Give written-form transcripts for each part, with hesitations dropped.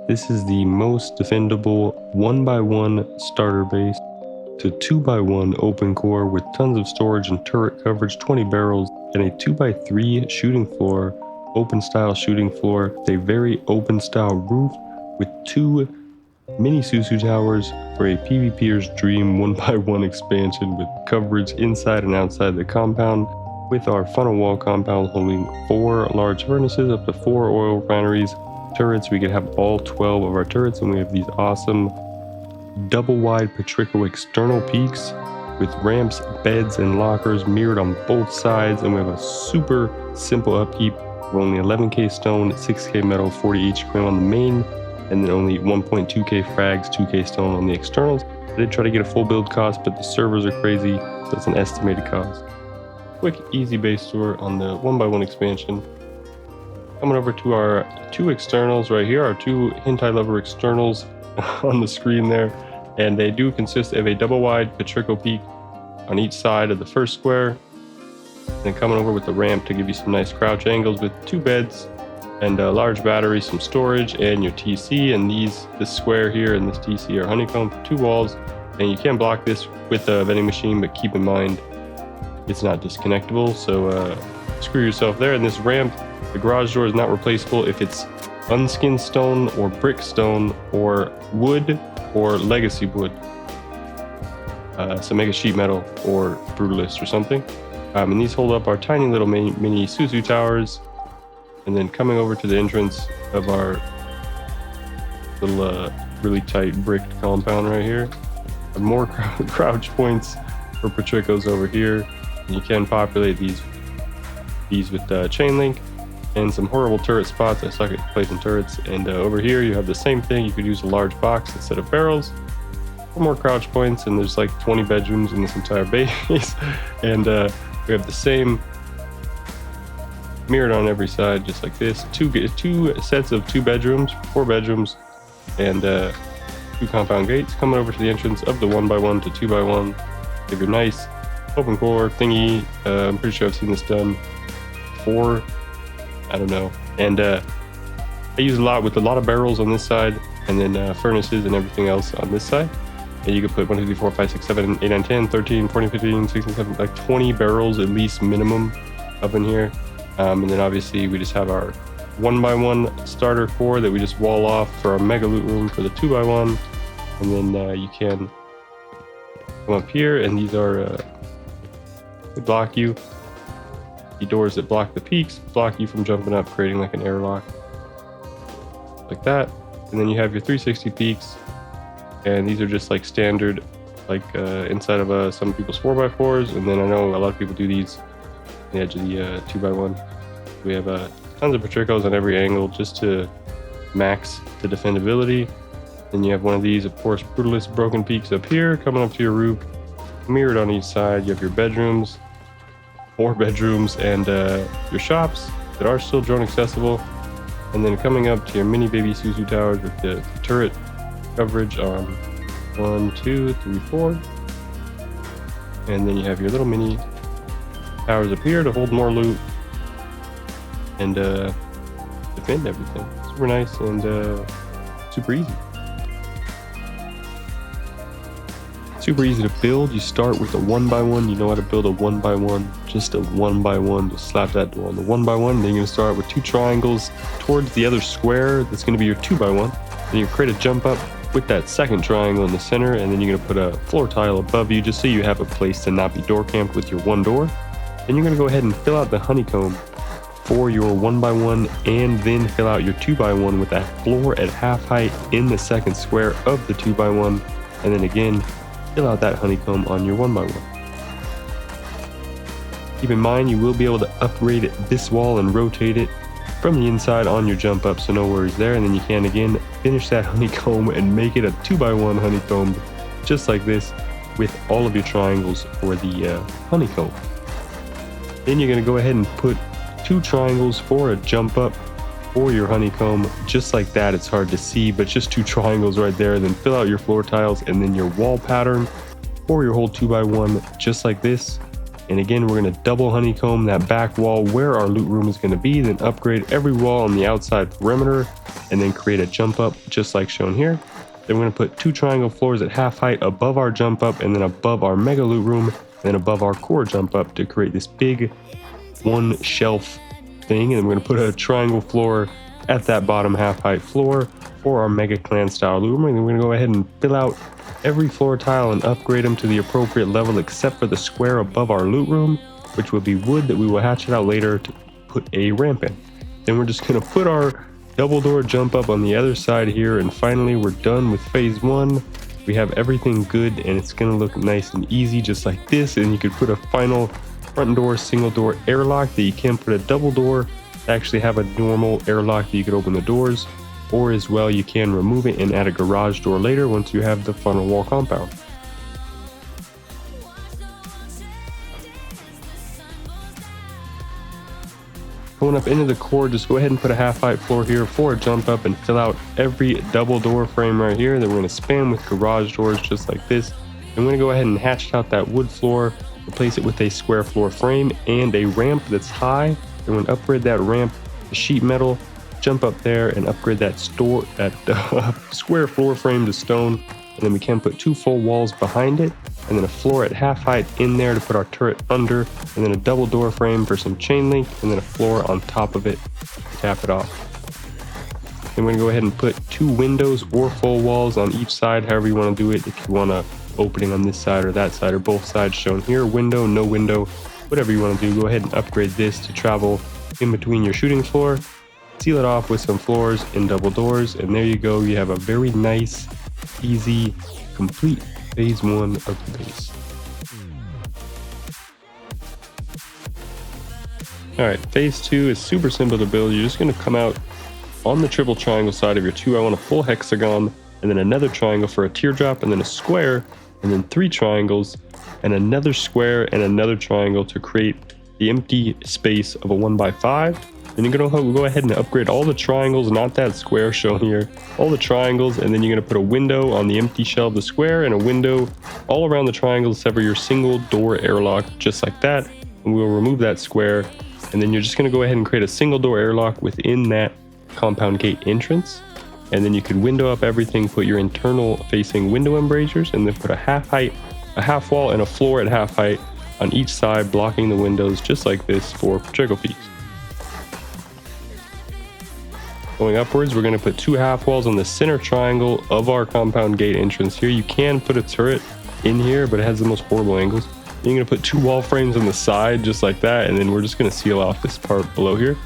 This is the most defendable 1x1 starter base to 2x1 open core with tons of storage and turret coverage, 20 barrels, and a 2x3 shooting floor, open style shooting floor, with a very open style roof with 2 mini Susu towers for a PvPer's dream 1x1 expansion with coverage inside and outside the compound, with our funnel wall compound holding 4 large furnaces up to 4 oil refineries, turrets. We could have all 12 of our turrets, and we have these awesome double wide Patrico external peaks with ramps, beds, and lockers mirrored on both sides, and we have a super simple upkeep. We're only 11k stone, 6k metal, 40 HQ on the main, and then only 1.2k frags, 2k stone on the externals. I did try to get a full build cost, but the servers are crazy, so it's an estimated cost. Quick, easy base tour on the 1x1 expansion. Coming over to our 2 externals right here, our 2 hentai lover externals on the screen there, and they do consist of a double wide Patrico peak on each side of the first square, and then coming over with the ramp to give you some nice crouch angles with 2 beds and a large battery, some storage, and your TC. And this square here and this TC are honeycomb for 2 walls, and you can block this with a vending machine, but keep in mind it's not disconnectable, so screw yourself there. And this ramp, the garage door is not replaceable if it's unskinned stone or brick stone or wood or legacy wood, so make a sheet metal or brutalist or something. And these hold up our tiny little mini Susu towers. And then coming over to the entrance of our little really tight bricked compound right here, and more crouch points for Patricos over here. And you can populate these with chain link and some horrible turret spots. I suck at placing turrets. And over here you have the same thing. You could use a large box instead of barrels for more crouch points, and there's like 20 bedrooms in this entire base. And we have the same mirrored on every side, just like this. Two sets of 2 bedrooms, 4 bedrooms, and 2 compound gates. Coming over to the entrance of the 1x1 to 2x1, give your nice open core thingy. I'm pretty sure I've seen this done before, I don't know. And I use a lot with a lot of barrels on this side, and then furnaces and everything else on this side. And you could put 1, 2, 3, 4, 5, 6, 7, 8, 9, 10, 13, 14, 15, 16, 17, like 20 barrels at least minimum up in here. And then obviously we just have our 1x1 starter core that we just wall off for our mega loot room for the 2x1. And then you can come up here, and these are they block you. The doors that block the peaks block you from jumping up, creating like an airlock like that. And then you have your 360 peaks, and these are just like standard, like inside of some people's 4x4s. And then I know a lot of people do these on the edge of the 2x1. We have tons of Patricos on every angle just to max the defendability. Then you have one of these, of course, brutalist broken peaks up here coming up to your roof, mirrored on each side. You have your bedrooms, 4 bedrooms, and your shops that are still drone accessible. And then coming up to your mini baby Susu towers with the turret coverage on 1, 2, 3, 4. And then you have your little mini towers up here to hold more loot and defend everything. Super nice and super easy. Super easy to build. You start with a 1x1. You know how to build a 1x1. Just a 1x1. Just slap that door on the 1x1. Then you're gonna start with 2 triangles towards the other square. That's gonna be your 2x1. Then you create a jump up with that second triangle in the center, and then you're gonna put a floor tile above you just so you have a place to not be door camped with your 1 door. Then you're gonna go ahead and fill out the honeycomb for your 1x1, and then fill out your 2x1 with that floor at half height in the second square of the 2x1, and then again fill out that honeycomb on your 1x1. Keep in mind you will be able to upgrade this wall and rotate it from the inside on your jump up, so no worries there. And then you can again finish that honeycomb and make it a 2x1 honeycomb just like this with all of your triangles for the honeycomb. Then you're going to go ahead and put 2 triangles for a jump up for your honeycomb, just like that. It's hard to see, but just 2 triangles right there. Then fill out your floor tiles and then your wall pattern for your whole 2x1 just like this. And again, we're going to double honeycomb that back wall where our loot room is going to be, then upgrade every wall on the outside perimeter, and then create a jump up just like shown here. Then we're going to put 2 triangle floors at half height above our jump up, and then above our mega loot room, and then above our core jump up to create this big 1 shelf thing. And then we're going to put a triangle floor at that bottom half height floor for our mega clan style loot room. And then we're going to go ahead and fill out every floor tile and upgrade them to the appropriate level except for the square above our loot room, which will be wood that we will hatch it out later to put a ramp in. Then we're just going to put our double door jump up on the other side here, and finally we're done with phase 1. We have everything good and it's going to look nice and easy just like this. And you could put a final front door single door airlock that you can put a double door to actually have a normal airlock that you could open the doors, or as well you can remove it and add a garage door later once you have the funnel wall compound. Going up into the core, just go ahead and put a half height floor here for a jump up and fill out every double door frame right here that we're going to span with garage doors just like this. And we're going to go ahead and hatch out that wood floor, replace it with a square floor frame and a ramp that's high. And we're going to upgrade that ramp to sheet metal, jump up there and upgrade that square floor frame to stone. And then we can put 2 full walls behind it, and then a floor at half height in there to put our turret under, and then a double door frame for some chain link, and then a floor on top of it to cap it off. Then we're going to go ahead and put 2 windows or full walls on each side, however you want to do it. If you want a opening on this side or that side or both sides shown here, window, no window, whatever you want to do, go ahead and upgrade this to travel in between your shooting floor. Seal it off with some floors and double doors, and there you go. You have a very nice, easy, complete phase 1 of the base. Alright, phase 2 is super simple to build. You're just going to come out on the triple triangle side of your 2. I want a full hexagon, and then another triangle for a teardrop, and then a square, and then 3 triangles, and another square and another triangle to create the empty space of a 1x5. Then you're going to go ahead and upgrade all the triangles, not that square shown here, all the triangles, and then you're going to put a window on the empty shell of the square and a window all around the triangles except for your single door airlock, just like that. And we'll remove that square, and then you're just going to go ahead and create a single door airlock within that compound gate entrance. And then you could window up everything, put your internal facing window embrasures, and then put a half height, a half wall, and a floor at half height on each side, blocking the windows just like this for Pacheco peaks. Going upwards, we're going to put 2 half walls on the center triangle of our compound gate entrance here. You can put a turret in here, but it has the most horrible angles. Then you're going to put 2 wall frames on the side just like that, and then we're just going to seal off this part below here.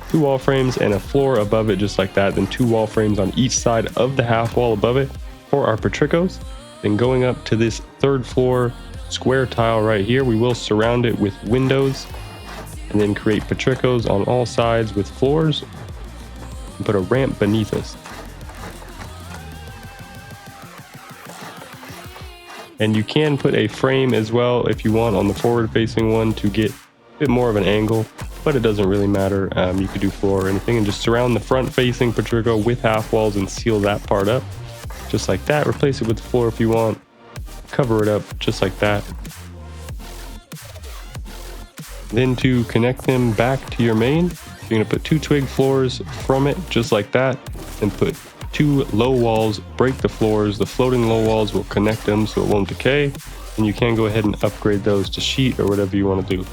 2 wall frames and a floor above it just like that, then 2 wall frames on each side of the half wall above it for our Patricos. Then going up to this 3rd floor square tile right here, we will surround it with windows and then create Patricos on all sides with floors and put a ramp beneath us. And you can put a frame as well if you want on the forward facing one to get a bit more of an angle, but it doesn't really matter. You could do floor or anything and just surround the front facing Patrico with half walls and seal that part up just like that. Replace it with the floor if you want, cover it up just like that. Then to connect them back to your main, you're going to put 2 twig floors from it just like that, and put 2 low walls, break the floors. The floating low walls will connect them so it won't decay, and you can go ahead and upgrade those to sheet or whatever you want to do.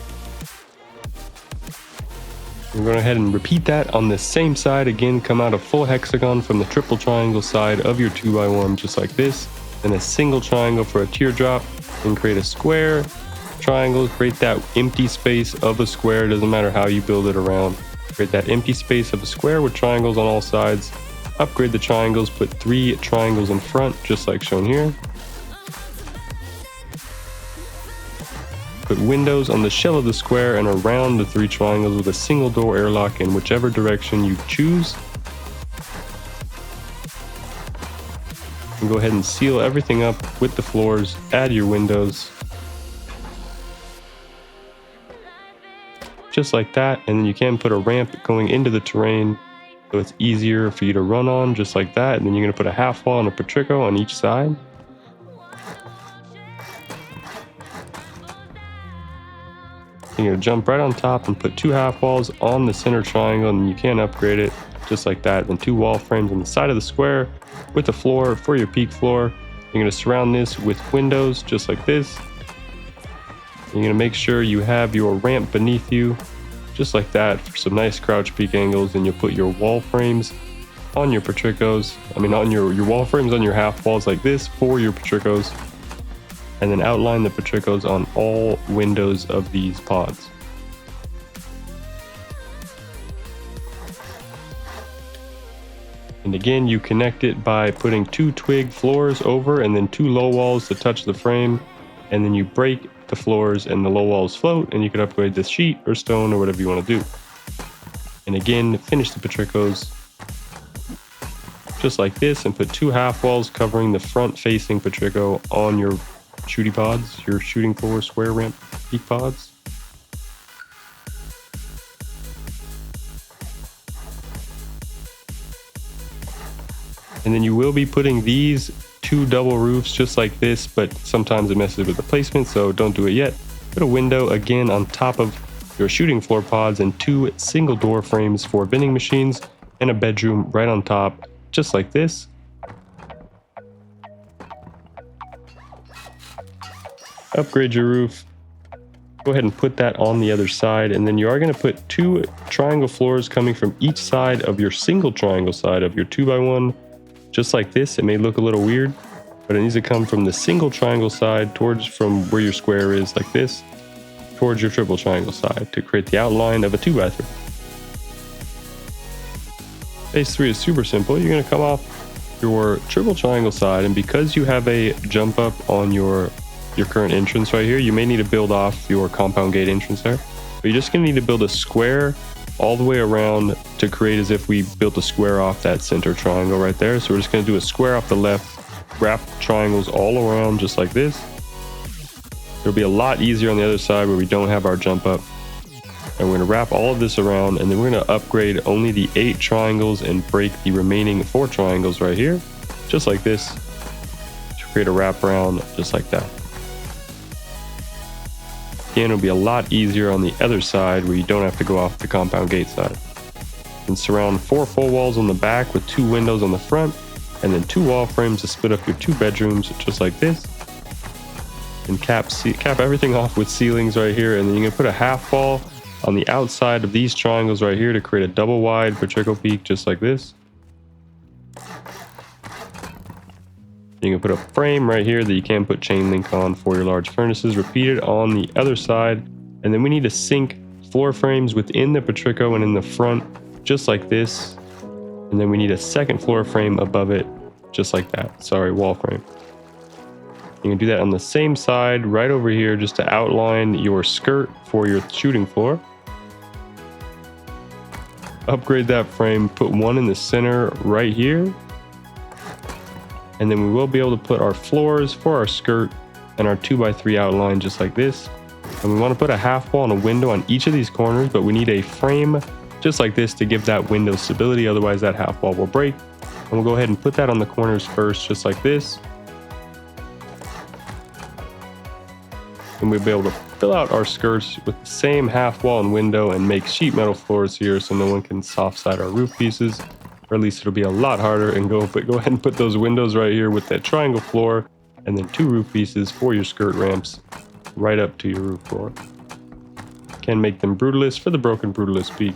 We're going to go ahead and repeat that on the same side. Again, come out a full hexagon from the triple triangle side of your 2x1 just like this, and a single triangle for a teardrop, and create a square, triangle, create that empty space of a square. Doesn't matter how you build it around. Create that empty space of a square with triangles on all sides. Upgrade the triangles, put 3 triangles in front just like shown here. Put windows on the shell of the square and around the 3 triangles with a single door airlock in whichever direction you choose. And go ahead and seal everything up with the floors, add your windows. Just like that, and then you can put a ramp going into the terrain so it's easier for you to run on, just like that. And then you're going to put a half wall and a Patrico on each side. You're going to jump right on top and put 2 half walls on the center triangle, and you can upgrade it just like that. Then 2 wall frames on the side of the square with the floor for your peak floor. You're going to surround this with windows just like this. You're going to make sure you have your ramp beneath you just like that for some nice crouch peak angles. And you'll put your wall frames on your Patricos. On your wall frames on your half walls like this for your Patricos. And then outline the Patricos on all windows of these pods. And again, you connect it by putting 2 twig floors over and then 2 low walls to touch the frame. And then you break the floors and the low walls float, and you can upgrade this sheet or stone or whatever you want to do. And again, finish the Patricos just like this and put 2 half walls covering the front facing Patrico on your shooting pods, your shooting floor square ramp peak pods. And then you will be putting these 2 double roofs just like this, but sometimes it messes with the placement, so don't do it yet. Put a window again on top of your shooting floor pods and 2 single door frames for vending machines and a bedroom right on top, just like this. Upgrade your roof. Go ahead and put that on the other side, and then you are going to put 2 triangle floors coming from each side of your single triangle side of your 2x1. Just like this. It may look a little weird, but it needs to come from the single triangle side towards from where your square is like this, towards your triple triangle side to create the outline of a 2x3. Phase 3 is super simple. You're going to come off your triple triangle side, and because you have a jump up on your current entrance right here, you may need to build off your compound gate entrance there. But you're just going to need to build a square all the way around to create as if we built a square off that center triangle right there. So we're just going to do a square off the left, wrap triangles all around just like this. It'll be a lot easier on the other side where we don't have our jump up. And we're going to wrap all of this around, and then we're going to upgrade only the 8 triangles and break the remaining 4 triangles right here, just like this, to create a wraparound just like that. Again, it'll be a lot easier on the other side where you don't have to go off the compound gate side. And surround 4 full walls on the back with 2 windows on the front, and then 2 wall frames to split up your 2 bedrooms just like this. And cap everything off with ceilings right here, and then you're gonna put a half wall on the outside of these triangles right here to create a double wide Patrico peak just like this. You can put a frame right here that you can put chain link on for your large furnaces. Repeat it on the other side. And then we need to sink floor frames within the Patrico and in the front, just like this. And then we need a second floor frame above it, just like that. Sorry, wall frame. You can do that on the same side right over here just to outline your skirt for your shooting floor. Upgrade that frame, put one in the center right here. And then we will be able to put our floors for our skirt and our 2x3 outline just like this. And we want to put a half wall and a window on each of these corners, but we need a frame just like this to give that window stability, otherwise that half wall will break. And we'll go ahead and put that on the corners first, just like this. And we'll be able to fill out our skirts with the same half wall and window and make sheet metal floors here so no one can soft side our roof pieces. Or at least it'll be a lot harder, and go ahead and put those windows right here with that triangle floor, and then 2 roof pieces for your skirt ramps right up to your roof floor. Can make them brutalist for the broken brutalist peak.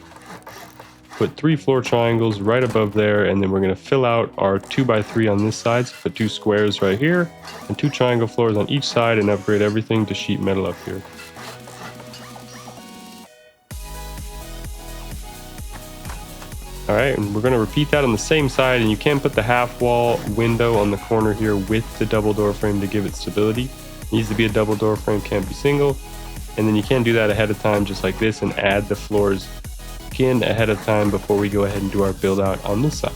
Put 3 floor triangles right above there, and then we're going to fill out our 2x3 on this side. So put 2 squares right here and 2 triangle floors on each side, and upgrade everything to sheet metal up here. Alright, and we're going to repeat that on the same side, and you can put the half wall window on the corner here with the double door frame to give it stability. It needs to be a double door frame, can't be single. And then you can do that ahead of time just like this and add the floors again ahead of time before we go ahead and do our build out on this side.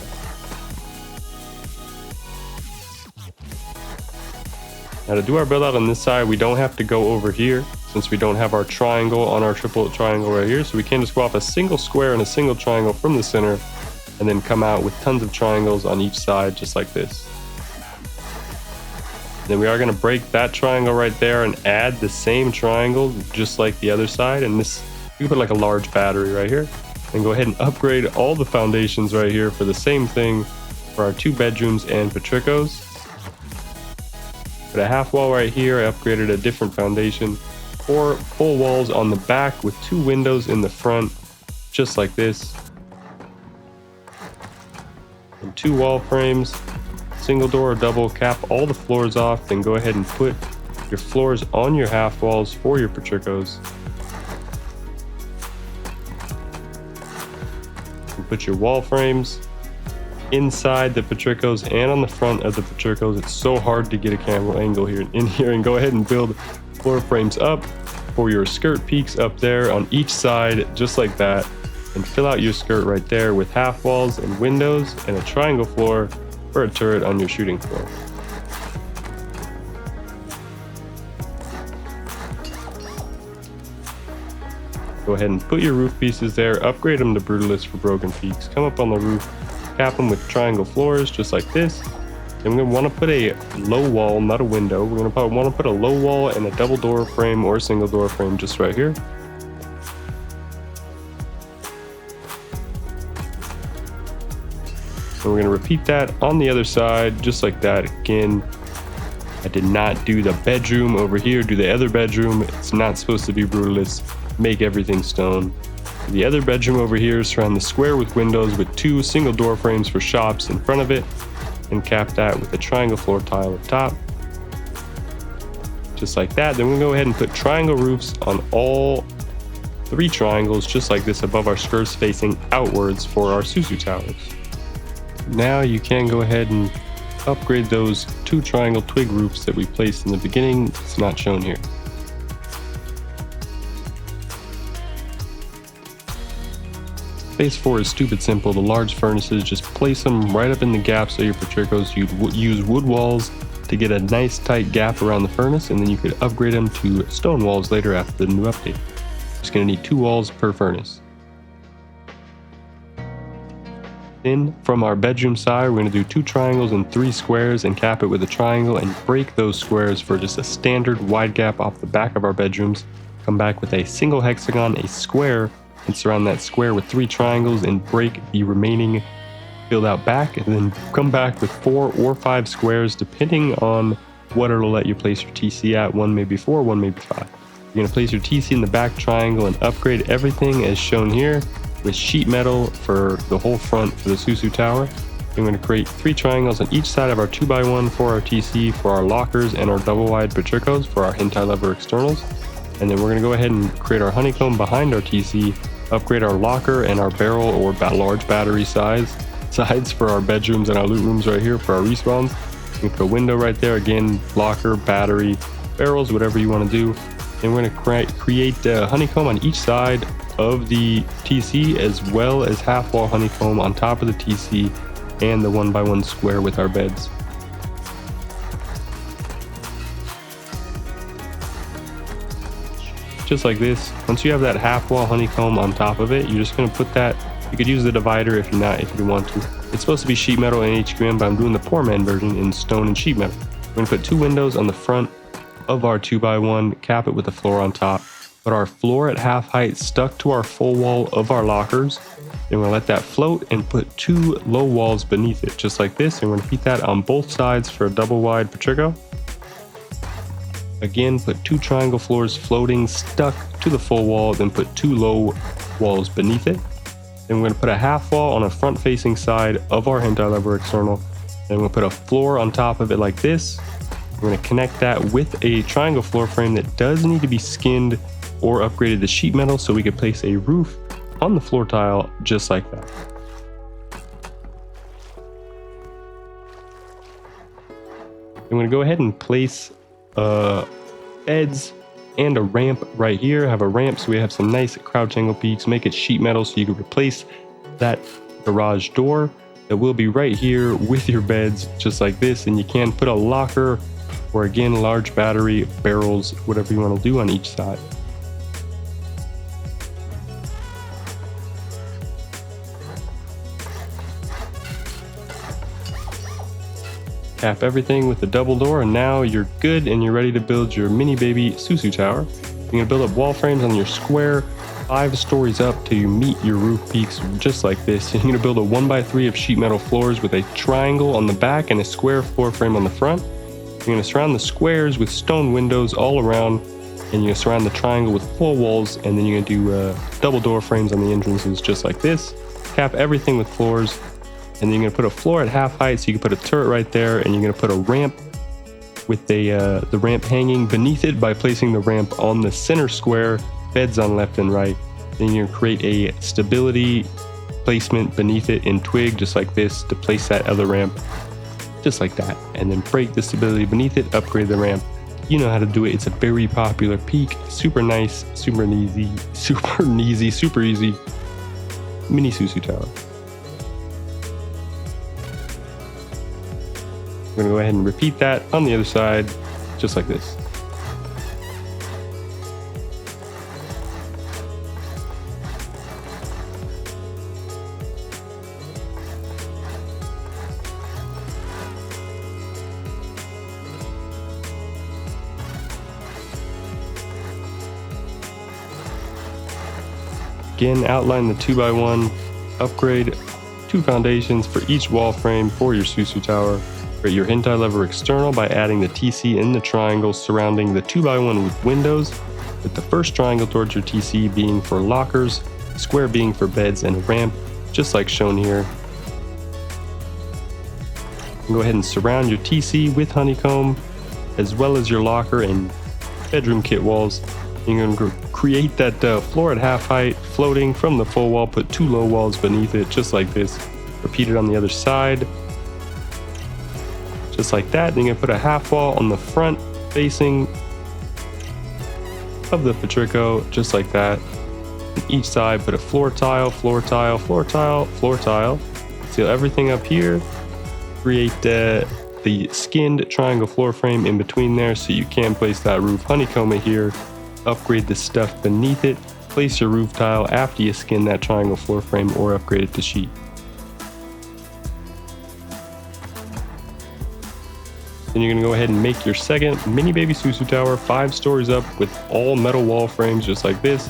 Now to do our build out on this side, we don't have to go over here since we don't have our triangle on our triple triangle right here. So we can just go off a single square and a single triangle from the center, and then come out with tons of triangles on each side just like this. Then we are going to break that triangle right there and add the same triangle just like the other side. And this, you can put like a large battery right here. And go ahead and upgrade all the foundations right here for the same thing for our 2 bedrooms and Patricos. Put a half wall right here. I upgraded a different foundation. 4 full walls on the back with 2 windows in the front, just like this. And 2 wall frames. Single door or double, cap all the floors off, then go ahead and put your floors on your half walls for your Patricos. And put your wall frames inside the Patricos and on the front of the Patricos. It's so hard to get a camera angle here in here, and go ahead and build floor frames up for your skirt peaks up there on each side, just like that, and fill out your skirt right there with half walls and windows and a triangle floor for a turret on your shooting floor. Go ahead and put your roof pieces there, upgrade them to Brutalist for broken peaks, come up on the roof, cap them with triangle floors just like this. And we're going to want to put a low wall, not a window. We're going to want to put a low wall and a double door frame or a single door frame just right here. And we're going to repeat that on the other side, just like that. Again, I did not do the bedroom over here, do the other bedroom. It's not supposed to be Brutalist. Make everything stone. The other bedroom over here, surround the square with windows with 2 single door frames for shops in front of it, and cap that with a triangle floor tile up top. Just like that. Then we're going to go ahead and put triangle roofs on all 3 triangles, just like this, above our skirts facing outwards for our Susu towers. Now you can go ahead and upgrade those 2 triangle twig roofs that we placed in the beginning. It's not shown here. Phase 4 is stupid simple. The large furnaces, just place them right up in the gaps of your Patricos. You'd use wood walls to get a nice tight gap around the furnace, and then you could upgrade them to stone walls later after the new update. Just going to need 2 walls per furnace. Then from our bedroom side, we're going to do 2 triangles and 3 squares and cap it with a triangle and break those squares for just a standard wide gap off the back of our bedrooms. Come back with a single hexagon, a square, and surround that square with 3 triangles and break the remaining filled out back, and then come back with 4 or 5 squares depending on what it'll let you place your TC at. One may be 4, one may be 5. You're going to place your TC in the back triangle and upgrade everything as shown here with sheet metal for the whole front for the Susu tower. We're going to create 3 triangles on each side of our 2x1 for our TC, for our lockers, and our double wide Patricos for our hentai lever externals. And then we're going to go ahead and create our honeycomb behind our TC, upgrade our locker and our barrel or large battery sides for our bedrooms and our loot rooms right here for our respawns. You can put a window right there, again, locker, battery, barrels, whatever you want to do. And we're going to create a honeycomb on each side of the TC, as well as half wall honeycomb on top of the TC and the 1x1 square with our beds. Just like this. Once you have that half wall honeycomb on top of it, you're just going to put that, you could use the divider if you want to. It's supposed to be sheet metal and HQM, but I'm doing the poor man version in stone and sheet metal. We're going to put 2 windows on the front of our 2x1, cap it with the floor on top. Put our floor at half height stuck to our full wall of our lockers. Then we're going to let that float and put 2 low walls beneath it, just like this. And we're going to repeat that on both sides for a double wide Patrico. Again, put 2 triangle floors floating stuck to the full wall, then put 2 low walls beneath it. Then we're going to put a half wall on a front facing side of our hentai lever external. Then we'll put a floor on top of it like this. We're going to connect that with a triangle floor frame that does need to be skinned or upgraded to sheet metal, so we could place a roof on the floor tile just like that. I'm going to go ahead and place beds and a ramp right here. Have a ramp so we have some nice crouch angle peaks. Make it sheet metal so you can replace that garage door that will be right here with your beds just like this. And you can put a locker or, again, large battery, barrels, whatever you want to do on each side. Cap everything with the double door, and now you're good and you're ready to build your mini baby Susu tower. You're going to build up wall frames on your square 5 stories up till you meet your roof peaks just like this. You're going to build a 1x3 of sheet metal floors with a triangle on the back and a square floor frame on the front. You're going to surround the squares with stone windows all around, and you're going to surround the triangle with full walls, and then you're going to do double door frames on the entrances just like this. Cap everything with floors, and then you're going to put a floor at half height so you can put a turret right there, and you're going to put a ramp with the ramp hanging beneath it by placing the ramp on the center square, beds on left and right. Then you're going to create a stability placement beneath it in twig just like this to place that other ramp just like that, and then break the stability beneath it, upgrade the ramp. You know how to do it. It's a very popular peak, super nice, super easy mini Susu tower. I'm going to go ahead and repeat that on the other side, just like this. Again, outline the 2x1, upgrade 2 foundations for each wall frame for your Susu tower. Create your hentai lever external by adding the TC in the triangle surrounding the 2x1 with windows, with the first triangle towards your TC being for lockers, square being for beds and a ramp, just like shown here. Go ahead and surround your TC with honeycomb, as well as your locker and bedroom kit walls. You're going to create that floor at half height, floating from the full wall, put 2 low walls beneath it, just like this. Repeat it on the other side. Just like that. Then you're going to put a half wall on the front facing of the Patrico, just like that. On each side, put a floor tile, floor tile, floor tile, floor tile. Seal everything up here. Create the skinned triangle floor frame in between there so you can place that roof. Honeycomb it here. Upgrade the stuff beneath it. Place your roof tile after you skin that triangle floor frame or upgrade it to sheet. Then you're going to go ahead and make your second mini baby Susu tower 5 stories up with all metal wall frames just like this.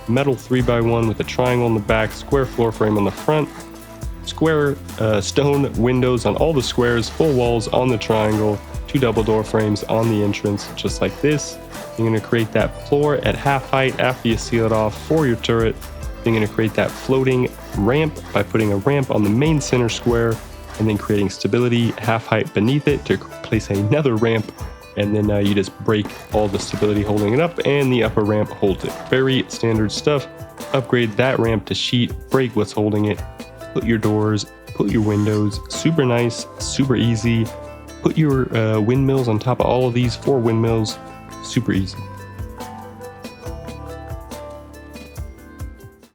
Metal 3x1 with a triangle on the back, square floor frame on the front, square stone windows on all the squares, full walls on the triangle, 2 double door frames on the entrance just like this. You're going to create that floor at half height after you seal it off for your turret. Then you're going to create that floating ramp by putting a ramp on the main center square, and then creating stability half height beneath it to place another ramp, and then you just break all the stability holding it up, and the upper ramp holds it. Very standard stuff. Upgrade that ramp to sheet, break what's holding it, put your doors, put your windows. Super nice, super easy. Put your windmills on top of all of these 4 windmills. Super easy.